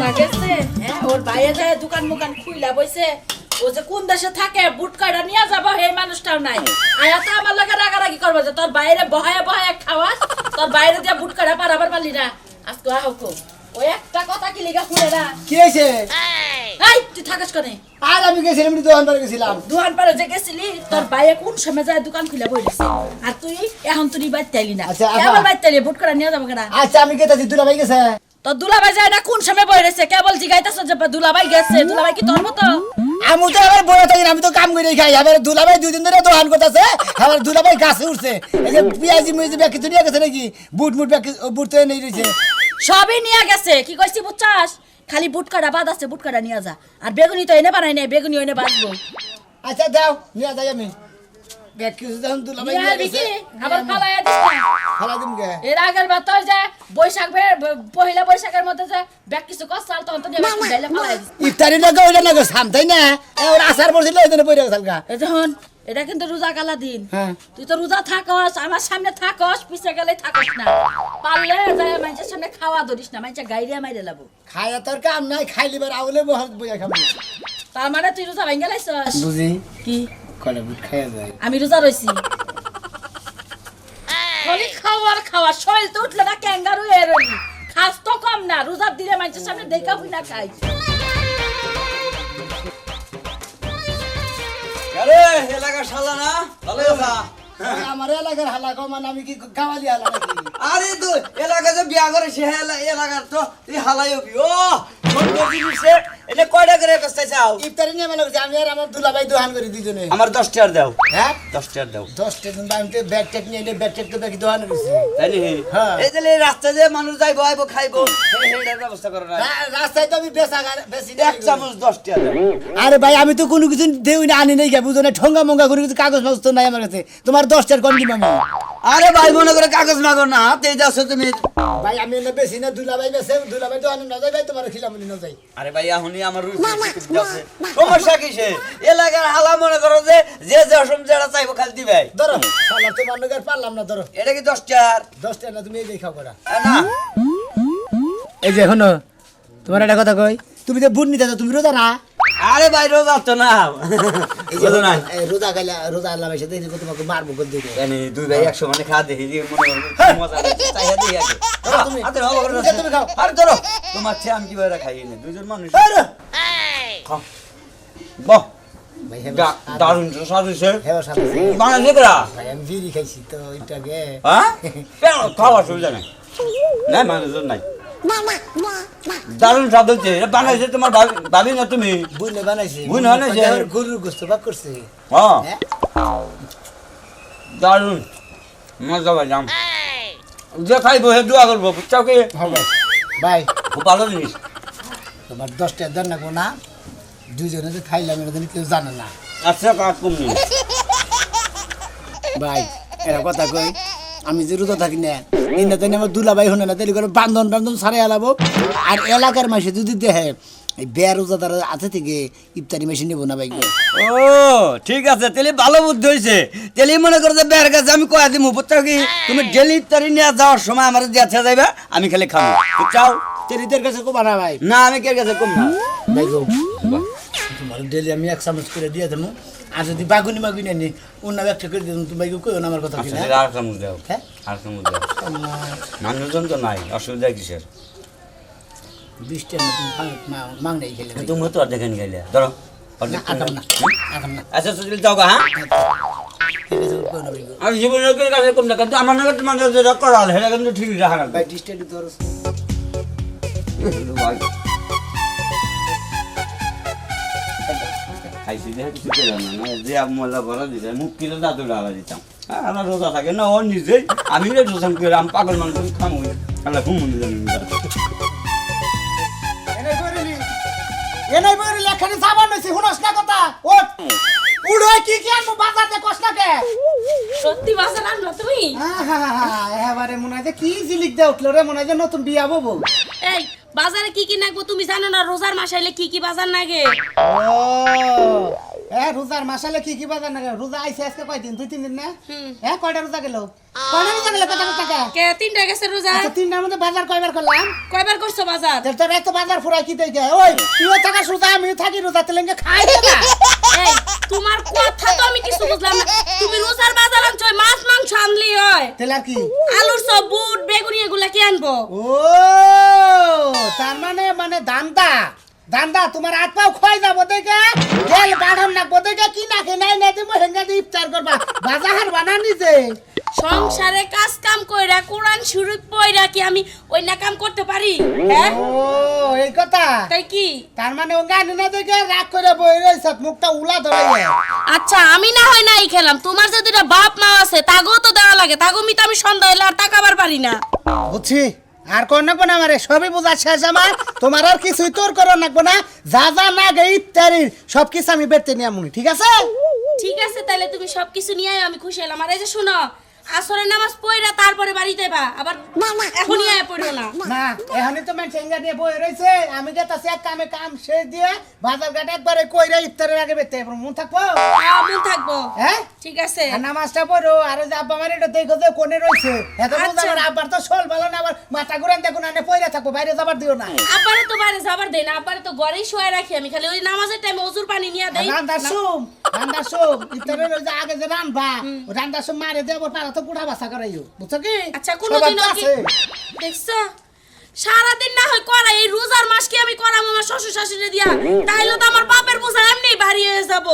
না গেছে হ্যাঁ ওর বাইরে যায় দোকান মুকান খুইলা বইছে ও যে কোন দেশে থাকে বুট কাটা নিয়ে যাবো এই মানুষটাও নাই আয়া তো আমার লগে রাগারাগি করবো যে তোর বাইরে বহায় বহায় খাওয়াস তোর বাইরে দিয়ে বুট কাটা পারাবার পারলি না আজকে আহকো ওই একটা কথা কি লিগা শুনে না কি হয়েছে? এই তুই থাকাস কোনে আর আমি গেছিলাম দোকান পারে গেছিলাম। দোকান পারে যে গেছিলি তোর বাইরে কোন সময় যায় দোকান খুলে বইছে আর তুই এখন তুই বাইতে তাইলি না আচ্ছা, কেবল বাইতে তাইলি বুট কাটা নিয়ে যাবো কেনা আচ্ছা আমি গেছি দুলাভাই গেছে। তোর দুলাভাই যায় না কোন সময় বই রয়েছে কেবল জিগাইতেছ যে দুলাভাই গেছে দুলাভাই কি তোর মতো আমি তো আবার বড় থাকি আমি তো কাম করে খাই আবার দুলাভাই 2 দিন ধরে দোকান করতেছে আবার দুলাভাই গাছে উঠছে এই যে পিয়াজি মুজি ব্যাগ কিছু নিয়ে গেছে নাকি বুট মুট ব্যাগ বুট তো নেই রইছে সবই নিয়ে গেছে কি কইছি বুঝছাস খালি বুট কাটা বাদ আছে বুট কাটা নিয়ে যা আর বেগুনি তো এনে বানাই নাই বেগুনি এনে বাঁচবো আচ্ছা দাও নিয়ে যাই আমি ব্যাগ কিছু যখন দুলাভাই নিয়ে গেছে আবার ফালাইয়া দিস না ফালা দিম গে এর আগের বার তোর যে বৈশাখ পহিলা বৈশাখের মধ্যে যে ব্যাগ কিছু কষ্টাল তখন তো নিয়ে ডাইলে ফালাই দিস ইফতারি না ওইটা না সামতাই না ওর আসার পড়ছিল ওই জন্য পড়ে গেছে গা এই যখন এটা কিন্তু রোজা কালা দিন হ্যাঁ তুই তো রোজা থাকস আমার সামনে থাকস পিছে গেলে থাকস না পারলে যায় মানুষের সামনে খাওয়া ধরিস না মানুষের গাইরিয়া মাইরে লাবো খায়া তোর কাম নাই খাইলিবার আউলে বহাত বইয়া খাবো তার মানে তুই রোজা ভেঙে লাইছস বুঝি কি কয়টা বুট খাইয়া যায় আমি রোজা রইছি খালি খাওয়ার খাওয়া শরীর তো উঠলে না ক্যাঙ্গারু এরলি খাস তো কম না রোজার দিলে মানুষের সামনে দেখা হই না খাই আরে এলাকা শালা না ভালো আছা আমার এলাকার হালা কম মানে আমি কি গাওয়ালি হালা নাকি আরে তো এলাকা যে বিয়া করে সে এলাকার তো এই হালাই হবি ও সুন্দর জিনিসে এটা কয়টা করে কষ্ট চাও ইফতারি নিয়ে মনে করছি আমি আর আমার দুলাভাই দোকান করি দুজনে আমার 10 টাকা দাও হ্যাঁ 10 টাকা দাও 10 টাকা আমি তো ব্যাগ টেক নিয়ে ব্যাগ টেক তো ব্যাগ দোকান করেছি তাই নি হ্যাঁ। এই যে রাস্তা যে মানুষ যাইবো আইবো খাইবো সেইটার ব্যবস্থা করো না রাস্তায় তো আমি বেশি এক চামচ 10 টাকা দাও আরে ভাই আমি তো কোনো কিছু দেই না আনি নাই বুঝো না ঠঙ্গা মঙ্গা করে কিছু কাগজ মাগজ তো নাই আমার কাছে তোমার 10 টাকা কোন দিম আমি আরে ভাই মনে করে কাগজ মাগো না হাতে যাচ্ছ তুমি ভাই আমি না বেশি না দুলাভাই বেশে দুলাভাই তো আনি না যাই ভাই তোমার খিলামনি না যাই আরে ভাই এখনই আমার সমস্যা কিসে এলাকার হালা মনে করো যে যে যে অসম যেটা চাইবো খালি দিবে ধরো শালা তোমার নগর পারলাম না ধরো এটা কি 10 টাকার 10 টাকা না তুমি এই দেখাও করা না এই যে এখনো তোমার একটা কথা কই তুমি যে বুট নিতে যাও তুমি রোজা না আরে ভাই রোজা তো না রোজা নাই রোজা গাইলা রোজা আল্লাহ ভাই সাথে তোমাকে মারবো করে দিবে জানি দুই ভাই 100 মানে খা দেখি যে মনে মজা লাগে চাইয়া দিই আগে তুমি আরে হবে করে তুমি খাও আরে ধরো তোমার চেয়ে আমি কিভাবে খাই না দুইজন মানুষ আরে খাও বাহ ভাই দারুণ তো সাজুছে হেও সাথে বাংলাদেশ করা ভাই আমি বিড়ি খাইছি তো এটাকে হ্যাঁ কেন খাওয়া সুবিধা নাই না মানুষজন নাই দারুণ স্বাদ হচ্ছে এটা বানাইছে তোমার ভাবি না তুমি বুনে বানাইছি বুন বানাইছে? গরুর গোশত ভাগ করছে হ্যাঁ হ্যাঁ দারুণ মজা পাইলাম যে খাইবো হে দোয়া করবো বুঝছাও কি হবে ভাই খুব ভালো জিনিস তোমার 10 টাকা দেন না কোনা দুইজনে যে খাইলাম এটা কেউ জানে না আচ্ছা কাজ কমনি ভাই এরা কথা কই আমি যে রোজা থাকি না ইন্দা তাই আমার দুলাভাই হনে না তাই করে বান্ধন সারে আলাবো আর এলাকার মাসে যদি দেখে এই বেয়া রোজাদার আছে থেকে ইফতারি মেশিন নেবো না ভাই ও ঠিক আছে তাহলে ভালো বুদ্ধি হয়েছে তাহলে মনে করো যে বের কাছে আমি কয়া দিমু বুঝছাও কি তুমি ডেলি ইফতারি নিয়ে যাওয়ার সময় আমার দিয়ে যাইবে আমি খালি খাবো বুঝছাও তেরিদের কাছে কো বানা ভাই না আমি কে কাছে কম না ভাই গো তোমার ডেলি আমি 1 চামচ করে দিয়ে দেবো আর যদি বাগুনি মাগুনি আনি অন্য একটা করে দিলাম তুমি ভাই কইও না আমার কথা কি আচ্ছা না আর চামচ দাও হ্যাঁ আর চামচ দাও মানুষজন তো নাই অসুবিধা কিসের 20 টাকা তুমি মাং নাই খেলে ভাই তুমি তো অর্ধেক গেলে ধরো অর্ধেক আগাম না আগাম না আচ্ছা সুশীল যাও গা হ্যাঁ ঠিক আছে কইও না ভাই গো আমি জীবনের কাছে কম না কিন্তু আমার নাকি তোমার যেটা করা হল সেটা কিন্তু ঠিক রাখা ভাই ডিস্টেন্স ধরো ভাই খাইছি যে কিছু পেলাম না যে মোল্লা বলা দিতে মুখ কিনে দাদু ডালা দিতাম আমার রোজা থাকে না ও নিজেই আমি রোজা করে আমি পাগল মানুষ খামো আল্লাহ ঘুম মনে জানি এনে বইরি লেখানি সাবান নইছি হুনস না কথা ওঠ উড়ই কি আনবো বাজারে কষ্ট না কে সত্যি বাসা আনলো তুমি এবারে মনে হয় যে কি জিলিক দে উঠলো রে মনে হয় যে নতুন বিয়া বউ এই বাজারে কি কি নাগবো তুমি জানো না রোজার মাস আইলে কি কি বাজার নাগে ও রোজার মাসালে কি বাজার না রোজা আইছে আজকে কয়দিন 2-3 দিন না কয়টা রোজা গেল কয়টা রোজা গেল কত টাকা কে তিনটা গেছে রোজা আচ্ছা তিনটার মধ্যে বাজার কয়বার করলাম কয়বার করছো বাজার তোর এত বাজার ফুরাই কি দেই ওই তুইও থাকা রোজা আমি থাকি রোজা তেলেঙ্গে খাই দেবা এই তোমার কথা তো আমি কিছু বুঝলাম না তুমি রোজার বাজার আনছো মাছ মাংস আনলি হয় তেল আর কি আলুর সব বুট বেগুনি এগুলা কি আনবো ও তার মানে দান্দা তোমার হাত পাও খয় যাবো দেখে তেল বাড়াম না দেখে কি না নাই না তুমি হেঙ্গা দিয়ে ইফতার করবা বাজার বানানি যে সংসারে কাজ কাম কইরা কোরআন শরীফ পড়া কি আমি ওই না কাম করতে পারি হ্যাঁ ও এই কথা তাই কি তার মানে ও গানি না দেখে রাগ করে বই রইছ মুখটা উলা ধরাই আচ্ছা আমি না হয় নাই খেলাম তোমার যে দুটা বাপ মা আছে তাগো তো দেওয়া লাগে তাগো মি তো আমি সন্ধ্যা হইলে আর টাকাবার পারি না বুঝছি আর কোন নাকবো না আমারে সবই বোঝা শেষ আমার তোমার আর কিছুই তোর করো নাকবো না যা না গে ইফতারির সবকিছু আমি বেরতে নিয়ে আমুনি ঠিক আছে ঠিক আছে তাহলে তুমি সবকিছু নিয়ে আয় আমি খুশি হলাম আর এই যে শুনো আসরের নামাজ পড়া তারপরে বাড়িতে বা আবার এখনই আয় পড়ো না না এখনই তো মেন চেঙ্গা নিয়ে বই রইছে আমি গেতাছি এক কাম শেষ দিয়ে বাজার ঘাট একবারে কইরা ইফতারের আগে বেরতে মন থাকবো মন থাকবো হ্যাঁ ঠিক আছে আর নামাজটা পড়ো আর যে আব্বা মারে এটা দেখো যে কোনে রইছে এত আচ্ছা। বুঝা আমার আব্বার তো শোল ভালো না আবার মাথা ঘুরান দেখুন আনে পইরা থাকবো বাইরে যাবার দিও না আব্বারে তো বাইরে যাবার দেই না আব্বারে তো ঘরেই শুয়ে রাখি আমি খালি ওই নামাজের টাইমে ওজুর পানি নিয়ে দেই রান্দার সুম ইফতারের ওই যে আগে যে রান্না রান্দার সুম মারে দেব পারা তো কুড়া বাসা করাইও বুঝছো কি আচ্ছা কোনদিন কি দেখছো সারাদিন না হয় করা এই রোজার মাস কি আমি করাম আমার শ্বশুর শাশুড়ি দিয়া তাইলে তো আমার বাপের বোঝা এমনি ভারী হয়ে যাব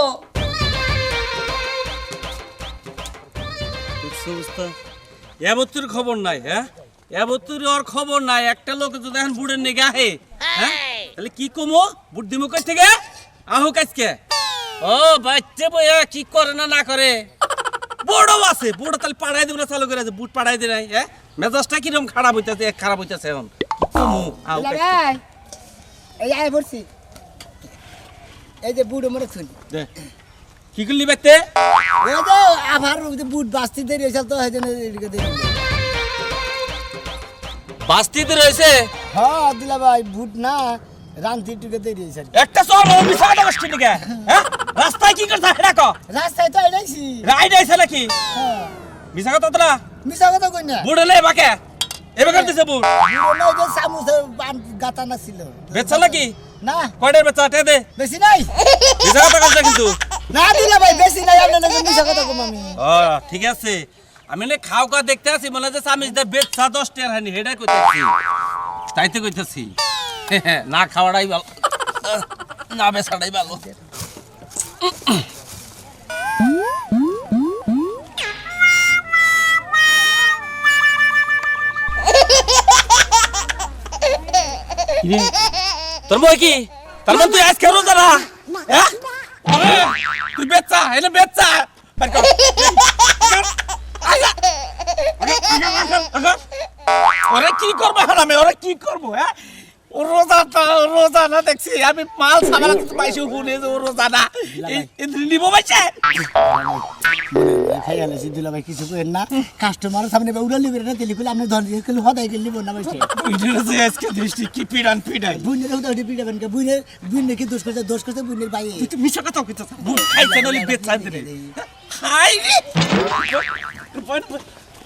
এবতুর খবর নাই হ্যাঁ এবতুর ওর খবর নাই একটা লোক যদি এখন বুড়ের নেগে আহে হ্যাঁ তাহলে কি কমো বুট দিমো কই থেকে আহো কাজকে ও বাচ্চা বইয়া কি করে না করে বড় আছে বড় তাহলে পাড়াই দিব না চালু করে বুট পাড়াই দে নাই হ্যাঁ মেজাজটা কিরকম খারাপ হইতাছে এখন কি কমো আহো কাজকে। এই আয় বলছি এই যে বুড়ো মরে শুনি দে কি করলি বেতে ওই যে আবার বুট বাস্তি দেরি হয়েছে তো হয়েছে এদিকে দেরি বাস্তিতে রয়েছে হ্যাঁ দিলা ভাই বুট না রান্তি টুকে দেরি হয়েছে একটা সব মিশাটা বসছে নাকি হ্যাঁ রাস্তায় কি করছ এটা কো রাস্তায় তো এলাইছি রাইড আইছে নাকি হ্যাঁ মিশা কথা তোরা মিছা কথা কই না বুড়লে বাকে এবে করতেছে বুড় বুড়ো না যে সামুসে গাতা না ছিল বেচছ নাকি না কয়টার বেচা টে দে বেশি নাই মিশা কথা কথা কিন্তু না দিলা ভাই বেশি নাই আপনি না মিছা কথা কম আমি ও ঠিক আছে আমি না খাও কা দেখতে আছি মনে হচ্ছে আমি যে বেচা 10 টাকা হানি হেডা কইতেছি তাইতে কইতেছি না খাওয়াটাই ভালো না বেচাটাই ভালো তোর বই কি তার মানে তুই আজকে রোজা না হ্যাঁ তুই বেচা এনে বেচা ওরে কি করবো এখন আমি ওরে কি করবো হ্যাঁ ও রোজা না দেখছি আমি মাল সামাল কিছু পাইছি শুনে যে ও রোজা না নিবো পাইছে খাই আলাইছি দিলা ভাই কিছু কইেন না কাস্টমার সামনে উড়া লিবে না তেলি কইলে আপনি ধর দিয়ে কইলে হদাই গেলি বনা বাইছে বুঝলে আজকে দৃষ্টি কি পিড়ান পিড়াই বুইনের উদা পিড়াবেন কে বুইনের কি দোষ করতে বুইনের ভাই তুই তো মিছা কথা কইতাছ বুট খাইছে নলি বেচা দে খাই রে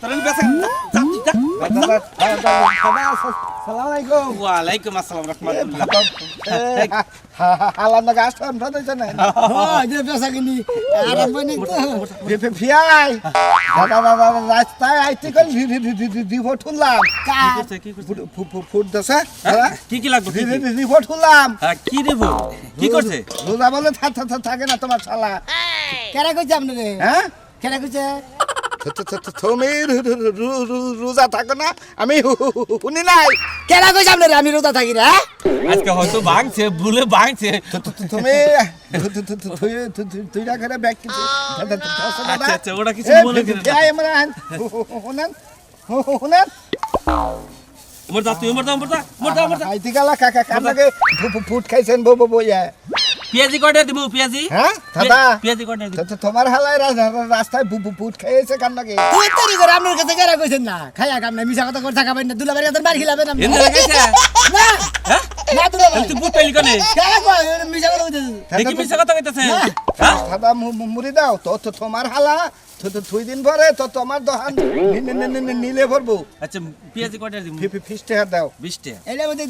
তারন বেচা সালাম আলাইকুম ওয়ালাইকুম আসসালাম রাহমাতুল্লাহ হালাম না গাছ তো আমরা দইছ না হ্যাঁ যে পেশা কিনি আরাম বনে তো ভিআই দাদা রাস্তায় আইতে কল রিপোর্ট শুনলাম কি করছে ফুট দছে কি লাগবে রিপোর্ট শুনলাম হ্যাঁ কি দেব কি করছে রোজা বলে থাকে না তোমার শালা কেরা কইছে আপনি রে হ্যাঁ কেরা কইছে তুমি রোজা থাকো না আমি শুনি নাই কেনা কইছ আপনি আমি রোজা থাকি রে আজকে হয়তো ভাঙছে ভুলে ভাঙছে তুমি তুই না করে ব্যাগ কিছু আচ্ছা আচ্ছা ওটা কিছু মনে করে না শুনেন শুনেন মরদা তুই মরদা আইতি গালা কাকা কানাকে ফুট খাইছেন বো বইয়া পেঁয়াজি কয়টা দিব পেঁয়াজি হ্যাঁ দাদা পেঁয়াজি কয়টা দিব তোমার হালায় রাস্তায় ফুট খাইছে কান্নাকে তুই তরি করে আপনার কাছে কেরা কইছেন না খাইয়া কাম না মিছা কথা করে থাকাবেন না দুলাবাড়ি হাতের মার খিলাবেন আপনি এন্দ লাগাইছে না হ্যাঁ না দুলা ভাই তুই বুট পাইলি কেন কেন কয় মিছা কথা কইতেছিস দেখি মিছা কথা কইতেছে না। হ্যাঁ দাদা মুড়ি দাও তো তোমার হালা তো 2 দিন পরে তো তোমার দোকান নিলে ভরবো আচ্ছা পেঁয়াজি কয়টা দিমু ফিস টাকা দাও 20 টাকা এটার মধ্যে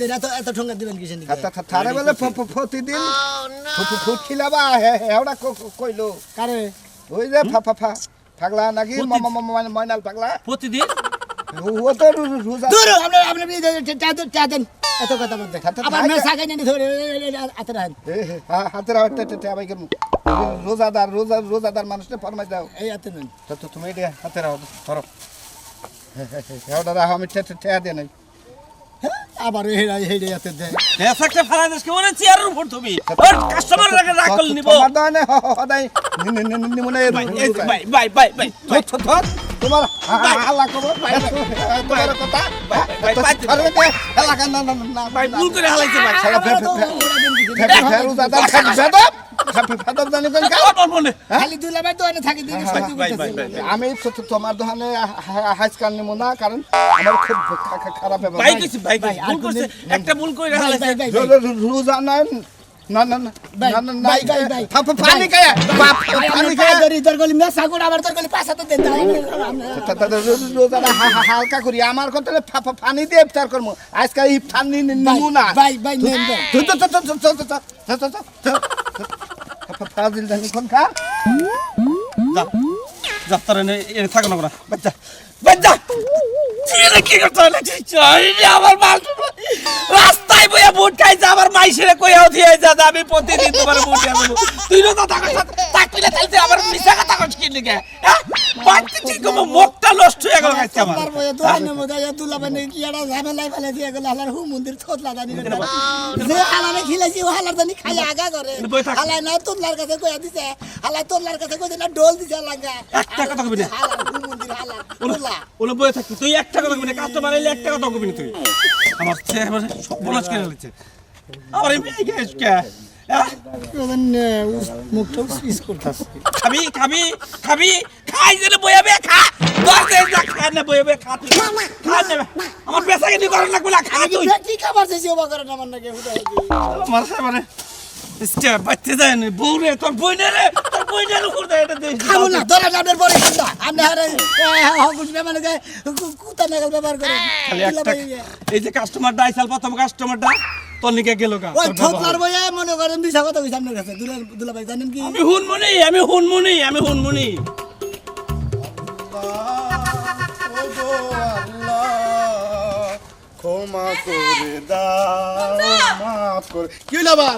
দেন এত এত ঠঙ্গা দিবেন কিসের নিকে থারে বেলে প্রতিদিন ফুট খিলাবা হেওড়া কইলো কারে ওই যে পাগলা নাকি ময়নাল পাগলা প্রতিদিন ও তো রোজা দূর আপনি চা দেন এত কথা মধ্যে আবার মেয়ে সাকাই নিয়ে ধরে আতে রাখেন হাতের আবাই কেমন রোজাদার মানুষকে ফরমাই দাও এই আতে নেন তো তুমি এটা হাতে রাখো ধরো হেওড়া রাখো আমি ঠেয়া দিয়ে নাই আবার হেডা হেডে আতে দেয় একটা ফালা দেশকে মনে চেয়ারের উপর তুমি ওর কাস্টমার লাগে রাগ করলে নিব তোমার দোকানে হদাই নিমনে বাই তোমার হাল্লা করবো তোমার কথা এলাকা না ভাই ভুল করে হালাইছে ভাই শালা ফেরুজাদার জানি কোন বলে খালি দুলা ভাই তো এনে থাকি দিন ভাই আমি তোমার দোকানে হাইসকাল নিব না কারণ আমার খুব খারাপ ব্যাপার ভাই কিছু ভাই ভুল করছে একটা ভুল করে হালাইছে রোজা না না না না ভাই, না না ভাই, ভাই, ভাই। পানি খায় পানি খায় রোজাটা হালকা করি আমার কথা পানি দিয়ে ইফতার করবো আজকে ইফতার নিমু না ফাজিল জানি কোন খা যাত্রা এনে থাকো না বাচ্চা বাচ্চা ছেলে কি করতে হলে আমার মাল রাস্তায় বইয়া বুট খাইছে আমার মাইসেরে কইয়াও দিয়ে যা আমি প্রতিদিন তোমার বুট খাবো তুই না কথা কথা তাকলে তাইতে আমার মিছা কথা কইছ কি লিগে হ্যাঁ বাচ্চা ঠিক কম মুখটা নষ্ট হয়ে গেল খাইছে আমার একটা কথা কইবি না ওলা বইয়া থাকবি তুই একটা কথা কইবি না কাস্টমার আইলে একটা কথা কইবি না তুই আমার চেহারা সব বলাস করে হইছে আমার এই গেছ কে খাবি খাবি খাবি খাই দিলে বইয়াবে খা দরজে যা খা না বইয়াবে খা তুই খা নেবে আমার পেশা কি করে না কোলা খা তুই আমার সামনে স্টেপ বাচ্চা যায় না বউরে তোর বইনের উপর দেয় এটা দেখ খালি একটা এই যে কাস্টমারটা আইসাল প্রথম কাস্টমারটা তোর নিকে গেল গা মনে করেন মিশা কথা কইছি আপনার কাছে দুলা ভাই জানেন কি আমি হুনমুনি ক্ষমা করে দাও মাফ করে কি হলো আবার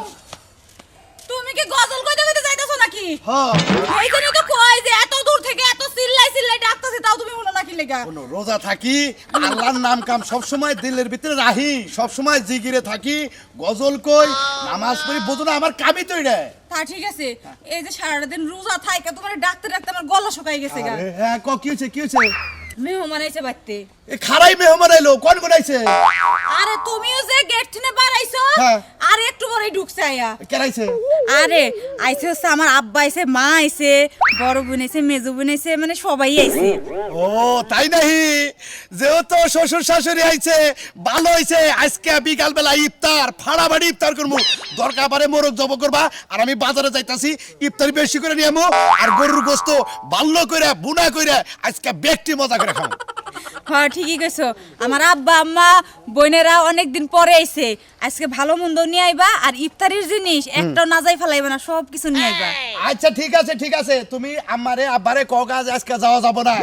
তুমি কি গজল কইতে কইতে যাইতাছো নাকি হ্যাঁ এই জন্য তো কই যে এত দূর থেকে এত চিল্লাই ডাকতাছি তাও তুমি শুনো নাকি লেগা কোনো রোজা থাকি আল্লাহর নাম কাম সব সময় দিলের ভিতরে রাহি সব সময় জিকিরে থাকি গজল কই নামাজ পড়ি বুঝো না আমার কামই তো এটা তা ঠিক আছে এই যে সারাটা দিন রোজা থাইকা তোমার ডাকতে আমার গলা শুকাই গেছে গা হ্যাঁ কি হয়েছে মেহমান আইছে বাইতে এ খারাই মেহমান আইলো কোন আইছে আরে তুমিও যে গেট থেকে বাড়াইছো হ্যাঁ। আর একটু পরেই ঢুকছে আয়া কেরাইছে আরে আইছে হচ্ছে আমার আব্বা আইছে মা আইছে বড় বোন আইছে মেজো বোন আইছে মানে সবাই আইছে ও তাই নাহি যেহেতু শ্বশুর শাশুড়ি আইছে ভালো হইছে আজকে বিকাল বেলা ইফতার ফাড়াবাড়ি ইফতার করবো দরকার পারে মোরগ জব করবা আর আমি বাজারে যাইতাছি ইফতারি বেশি করে নিয়ে আমো আর গরুর গোস্ত ভালো করে বুনা করে আজকে ব্যক্তি মজা করে খাবো হ্যাঁ ঠিকই কইছো আমার আব্বা আম্মা বোনেরা অনেকদিন পরে আইছে আজকে ভালো মন্দ নিয়ে আইবা আর ইফতারির জিনিস একটাও না যাই ফেলাইবা না সব কিছু নিয়ে আইবা আচ্ছা ঠিক আছে তুমি আমারে আব্বারে কগাজ আজকে যাওয়া যাব না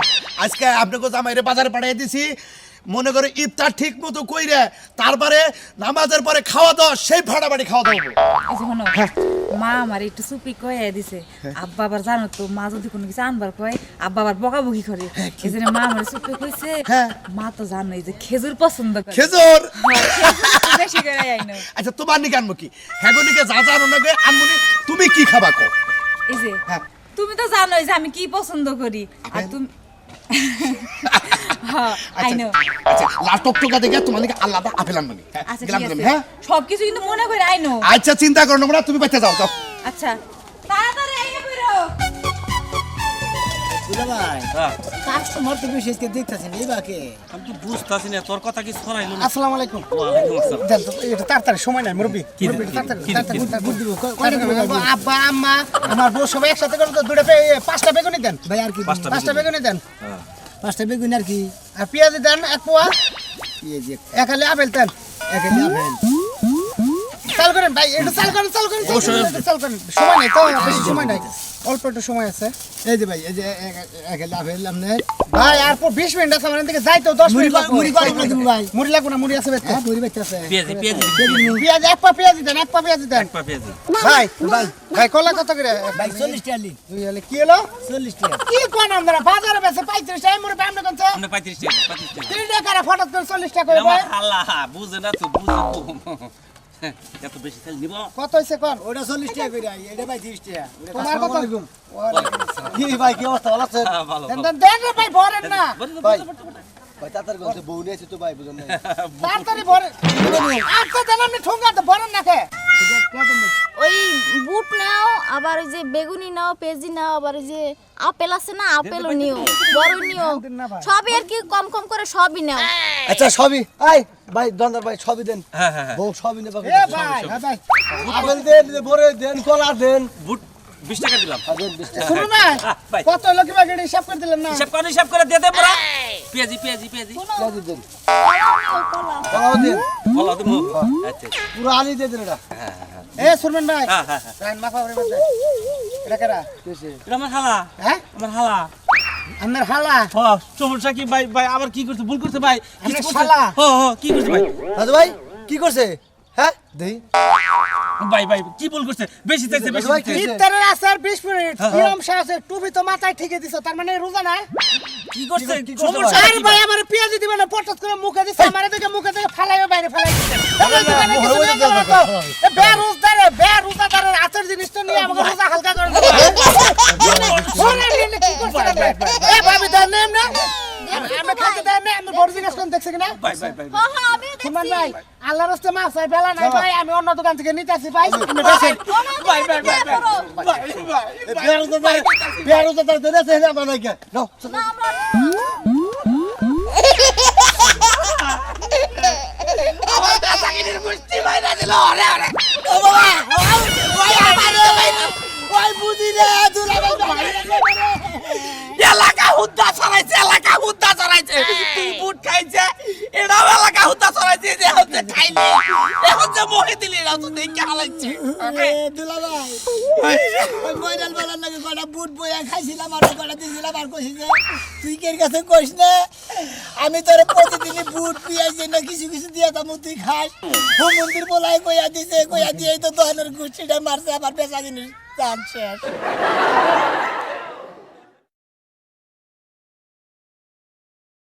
আজকে আপনাকে জামাইরে বাজারে পাঠিয়ে দিছি মনে করে ইফতার ঠিক মতো কইরে তারপরে নামাজের পরে খাওয়া দাওয়া সেই ফাটাফাটি খাওয়া দাওয়া এই যে শোনো, মা আমার একটু চুপি কয়ে দিছে আব্বা আবার জানো তো মা যদি কোনো কিছু আনবার কয় আব্বা আবার বকাবকি করে এই জন্য মা আমার চুপি কইছে মা তো জানোই যে খেজুর পছন্দ করে খেজুর হ্যাঁ, খেজুর বেশি করে আইনো আচ্ছা তোমার নিকে আনবো কি হ্যাগনিকে যা জানো না আনবনি তুমি কি খাবা কো এই যে হ্যাঁ। তুমি তো জানোই যে আমি কি পছন্দ করি আর তুমি হ্যাঁ আই নো আচ্ছা লাটক টুকা দেখে তোমার নিকে আলাদা আপেল আনবনি আচ্ছা গেলাম ঠিক তুমি আছে হ্যাঁ সবকিছু কিন্তু মনে করে আই নো আচ্ছা চিন্তা করো না তুমি বাইতে যাও আচ্ছা তাড়াতাড়ি আইয়া কইরো দুলা ভাই হ্যাঁ, কাস্টমার তো বেশি আজকে দেখতেছেন এই বাকে আমি তো বুঝতাছি না তোর কথা কি শোনাইলো না। আসসালামু আলাইকুম ওয়ালাইকুম আসসালাম। দেন তো এটা তাড়াতাড়ি সময় নাই মুরব্বি কি মুরব্বি কি তাড়াতাড়ি কি তাড়াতাড়ি কি? তাড়াতাড়ি। বুট দিব কয়টা করে তাড়াতাড়ি, লাগবে? আব্বা আম্মা আমার বউ সবাই একসাথে করে তো পাঁচটা বেগুনি দেন ভাই আর কি পাঁচটা বেগুনি দেন হ্যাঁ। 5টা বেগুন আর কি আর পেঁয়াজি দেন 1 পোয়া এই যে এক হালি আপেল দেন এখানে আপেল চাল করেন ভাই একটু চাল করেন চাল করেন চাল করেন সময় নাই তো বেশি সময় নাই অল্প একটু সময় আছে এই যে ভাই এই যে এখানে আপেল আপনার ভাই আর 20 মিনিট আছে আমার থেকে যাইতো 10 মুড়ি মিনিট লাগবে। মুড়ি করে দিব ভাই মুড়ি লাগবে না মুড়ি আছে বেতে হ্যাঁ মুড়ি বাইতে আছে পেঁয়াজি পেঁয়াজি পেঁয়াজ 1 পা পেঁয়াজি দেন 1 পা পেঁয়াজি দেন এক পা পেঁয়াজি। ভাই ভাই ভাই কলা কত করে ভাই 40 টাকা লি দুই হলে কি হলো 40 টাকা কি কোন আমরা বাজারে বেচে 35 টাকা মুড়ি বামনে কোন আমরা 35 টাকা 35 টাকা। 3 টাকা ফটাত করে 40 টাকা করে আমার ভাই হালা বুঝে না তো বুঝে এত বেশি তেল নিব। কত হইছে কোন ওটা 40 টাকা করে এটা ভাই 30 টাকা তোমার কত কি ভাই কি অবস্থা ভালো আছে হ্যাঁ, ভালো দেন ভালো। দেন দেন রে ভাই ভরেন না ভাই ভাই তাড়াতাড়ি বলতে বউ নিয়েছে তো ভাই বুঝুন না তাড়াতাড়ি ভরেন আচ্ছা দেন আপনি ঠোঙ্গাতে ভরেন না কে ওই বুট নাও আবার ওই যে বেগুনি নাও পেঁয়াজি নাও আবার ওই যে আপেল আছে না আপেলও নিও বড় নিও সবই আর কি কম কম করে সবই নাও আচ্ছা সবই আই ভাই দন্দর ভাই সবই দেন হ্যাঁ হ্যাঁ হ্যাঁ। বউ সবই নেবা এ ভাই হ্যাঁ ভাই আপেল দেন বড় দেন কলা দেন বুট 20 টাকা দিলাম। দেন 20 টাকা শুনুন না ভাই। কত হলো কি ভাই এটা হিসাব করে দিলেন না হিসাব করে দিয়ে দে বড়। পেঁয়াজি পেঁয়াজি পেঁয়াজি। পেঁয়াজি দেন কলা কলাও দেন বলো তুমি। আচ্ছা। পুরো আলি দিয়ে দেন এটা এ সুরমান ভাই হ্যাঁ হ্যাঁ হ্যাঁ। রাইন মাখা করে বলতে এটা কেরা কেসে এটা আমার হালা হ্যাঁ আমার হালা। আমার হালা হ্যাঁ সমস্যা কি ভাই ভাই আবার কি করতে ভুল করতে ভাই কিছু আমার করছে? শালা। হ্যাঁ হ্যাঁ কি করছে ভাই দাদু ভাই কি করছে হ্যাঁ দেই ভাই ভাই কি ভুল করছে বেশি চাইছে বেশি ভাই, চাইছে। কি- ইফতারের আসার 20 মিনিট হ্যাঁ, নিয়ম শেষে টুপি তো মাথায় ঠিকই দিছো তার মানে রোজা না কি করছে কি করছে সমস্যা আর কি ভাই আমার পেঁয়াজি দিবেন না পটাত করে মুখে দিছে আমারে দেখে মুখে থেকে ফালাইও বাইরে ফালাই দিছে বেরোজদারের আচার জিনিসটা নিয়ে আমাকে রোজা হালকা করে দেবো এ ভাবি দেন না এমনে আমরা খাইতে দেন না আমরা বড় জিনিস কোন দেখছে কিনা ভাই ভাই ভাই হ্যাঁ হ্যাঁ আমি সুমন ভাই আল্লাহর রাস্তে মাছ চাই বেলা নাই ভাই আমি অন্য দোকান থেকে নিতে আসি ভাই আপনি বেচেন ভাই ভাই ভাই ভাই বেরোজাদার দেন আছে না বানাই কে নাও ওই বুঝি রে দুলা ভাই এলাকা হুদ্দা ছড়াইছে তুই বুট খাইছে এটাও এলাকা হুদ্দা ছড়াইছে যে হচ্ছে খাইলি এখন যে মরে দিলি না তো দেখে হালাইছে দুলা ভাই ওই ময়দাল বলার লাগে কটা বুট বইয়া খাইছিলাম আর কটা দিয়েছিলাম আর কইছি যে তুই কে কাছে কইস না আমি তোর প্রতিদিনই বুট পিয়াজ না কিছু কিছু দিয়া দাম তুই খাস ও মন্দির বলাই কইয়া দিছে কইয়া দিয়েই তো দহনের গুষ্টিটা মারছে আমার বেচা জিনিস চান শেষ